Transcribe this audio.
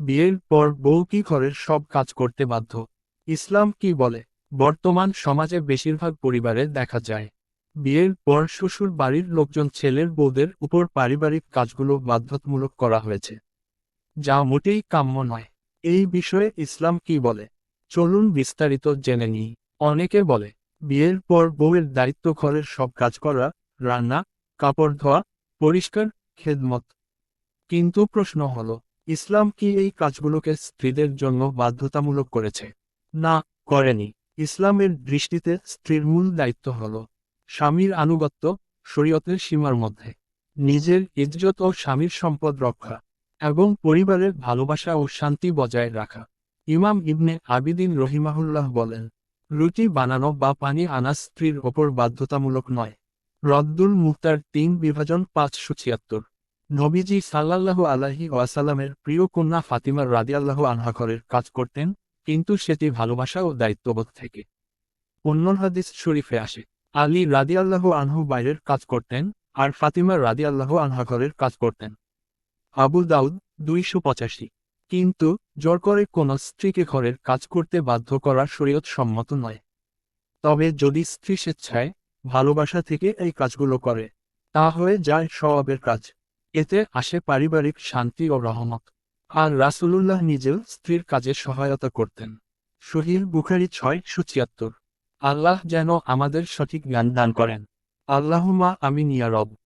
বিয়ের পর বউ কি ঘরের সব কাজ করতে বাধ্য? ইসলাম কি বলে? বর্তমান সমাজে বেশিরভাগ পরিবারে দেখা যায় বিয়ের পর শ্বশুর বাড়ির লোকজন ছেলের বউদের উপর পারিবারিক কাজগুলো বাধ্যতামূলক করা হয়েছে, যা মোটেই কাম্য নয়। এই বিষয়ে ইসলাম কি বলে? চলুন বিস্তারিত জেনে নিই। অনেকে বলে বিয়ের পর বউয়ের দায়িত্ব ঘরের সব কাজ করা, রান্না, কাপড় ধোয়া, পরিষ্কার, খেদমত। কিন্তু প্রশ্ন হলো, ইসলাম কি এই কাজগুলোকে স্ত্রীদের জন্য বাধ্যতামূলক করেছে? না, করেনি। ইসলামের দৃষ্টিতে স্ত্রীর মূল দায়িত্ব হল স্বামীর আনুগত্য, শরীয়তের সীমার মধ্যে, নিজের ইজ্জত ও স্বামীর সম্পদ রক্ষা, এবং পরিবারের ভালোবাসা ও শান্তি বজায় রাখা। ইমাম ইবনে আবিদিন রহিমাহুল্লাহ বলেন, রুটি বানানো বা পানি আনা স্ত্রীর ওপর বাধ্যতামূলক নয়। রদ্দুল মুখতার 3/576। নবীজি সাল্লাল্লাহু আলাইহি ওয়াসাল্লামের প্রিয় কন্যা ফাতিমা রাদিয়াল্লাহু আনহা ঘরের কাজ করতেন, কিন্তু সেটি ভালোবাসা ও দায়িত্ববোধ থেকে। অন্য হাদিস শরীফে আসে, আলী রাদিয়াল্লাহু আনহু বাইরের কাজ করতেন, আর ফাতিমা রাদিয়াল্লাহু আনহা ঘরের কাজ করতেন। আবু দাউদ 285। কিন্তু জোর করে কোনো স্ত্রীকে ঘরের কাজ করতে বাধ্য করা শরীয়ত সম্মত নয়। তবে যদি স্ত্রী স্বেচ্ছায়, ভালোবাসা থেকে এই কাজগুলো করে, তা হয়ে যায় সওয়াবের কাজ। এতে আসে পারিবারিক শান্তি ও রহমত। আর রাসূলুল্লাহ নিজেও স্ত্রীর কাজে সহায়তা করতেন। সহিহ বুখারী 676। আল্লাহ যেন আমাদের সঠিক জ্ঞান দান করেন। আল্লাহুম্মা আমিন ইয়া রব।